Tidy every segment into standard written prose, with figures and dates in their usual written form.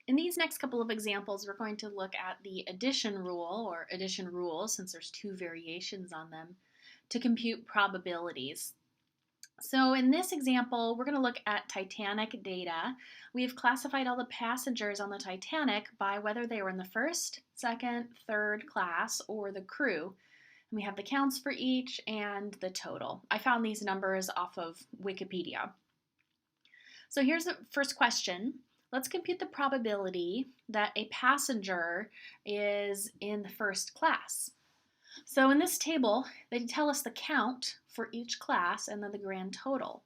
In these next couple of examples, we're going to look at the addition rule, or addition rules, since there's two variations on them, to compute probabilities. So in this example, we're going to look at Titanic data. We've classified all the passengers on the Titanic by whether they were in the first, second, third class, or the crew. And we have the counts for each and the total. I found these numbers off of Wikipedia. So here's the first question. Let's compute the probability that a passenger is in the first class. So in this table, they tell us the count for each class and then the grand total.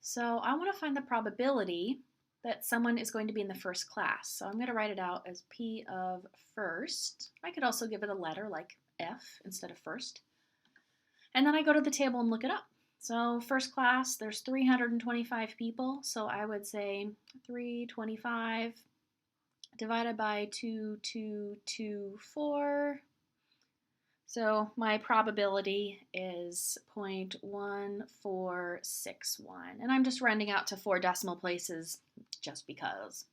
So I want to find the probability that someone is going to be in the first class. So I'm going to write it out as P of first. I could also give it a letter like F instead of first. And then I go to the table and look it up. So first class, there's 325 people. So I would say 325 divided by 2,224. So my probability is 0.1461. And I'm just rounding out to 4 decimal places just because.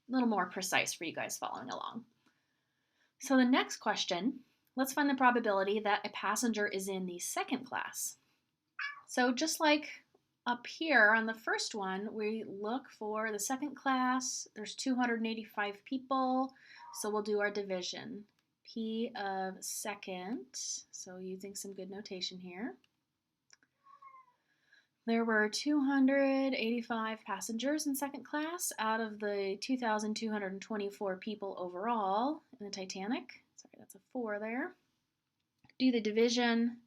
A little more precise for you guys following along. So the next question, let's find the probability that a passenger is in the second class. So just like up here on the first one, we look for the second class. There's 285 people, so we'll do our division. P of second, so using some good notation here. There were 285 passengers in second class out of the 2,224 people overall in the Titanic. Sorry, that's a 4 there. Do the division,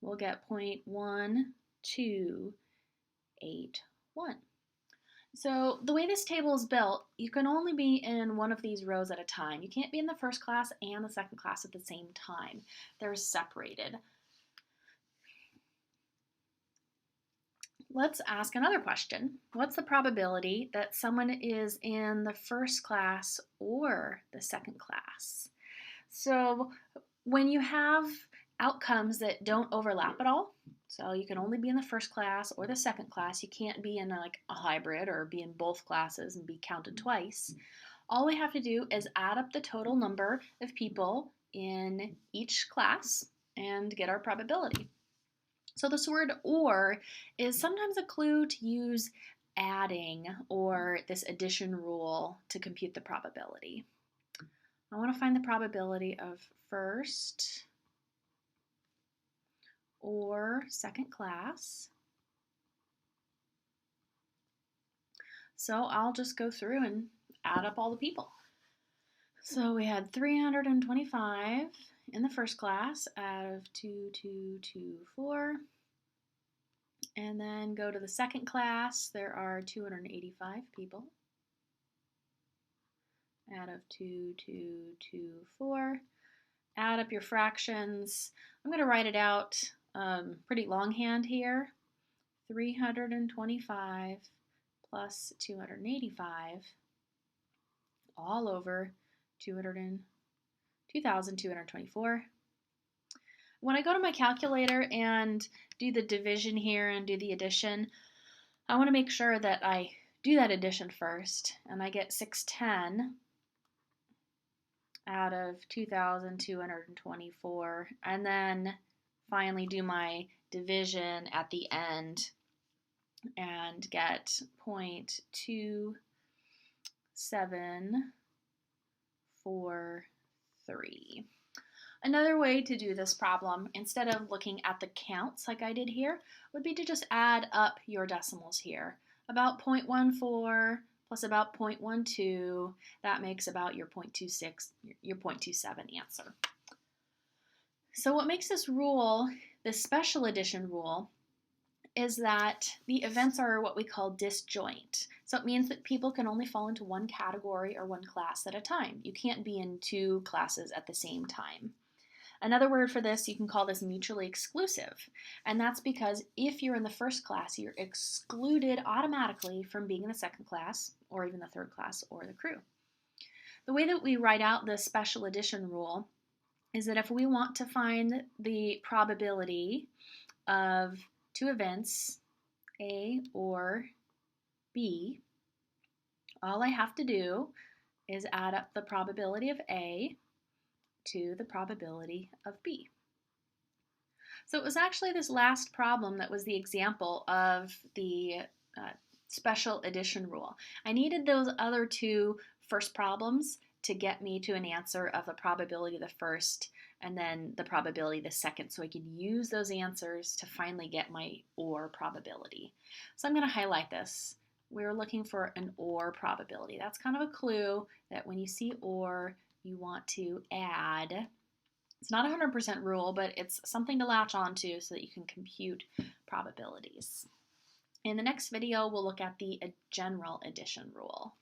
we'll get 0.1281. So the way this table is built, you can only be in one of these rows at a time. You can't be in the first class and the second class at the same time. They're separated. Let's ask another question. What's the probability that someone is in the first class or the second class? So when you have outcomes that don't overlap at all, so you can only be in the first class or the second class. You can't be in a hybrid or be in both classes and be counted twice. All we have to do is add up the total number of people in each class and get our probability. So this word or is sometimes a clue to use adding or this addition rule to compute the probability. I want to find the probability of first or second class. So I'll just go through and add up all the people. So we had 325 in the first class out of 2,224. And then go to the second class, there are 285 people out of 2,224. Add up your fractions. I'm going to write it out pretty longhand here. 325 plus 285 all over 2,224. When I go to my calculator and do the division here and do the addition, I want to make sure that I do that addition first, and I get 610 out of 2,224, and then finally do my division at the end and get 0.2743. Another way to do this problem, instead of looking at the counts like I did here, would be to just add up your decimals here. About 0.14 plus about 0.12, that makes about your 0.26, your 0.27 answer. So what makes this rule, this special addition rule, is that the events are what we call disjoint. So it means that people can only fall into one category or one class at a time. You can't be in 2 classes at the same time. Another word for this, you can call this mutually exclusive. And that's because if you're in the first class, you're excluded automatically from being in the second class or even the third class or the crew. The way that we write out this special addition rule is that if we want to find the probability of 2 events, A or B, all I have to do is add up the probability of A to the probability of B. So it was actually this last problem that was the example of the special addition rule. I needed those other two first problems to get me to an answer of the probability of the first and then the probability of the second, so I could use those answers to finally get my OR probability. So I'm going to highlight this. We're looking for an OR probability. That's kind of a clue that when you see OR, you want to add. It's not a 100% rule, but it's something to latch onto so that you can compute probabilities. In the next video, we'll look at the general addition rule.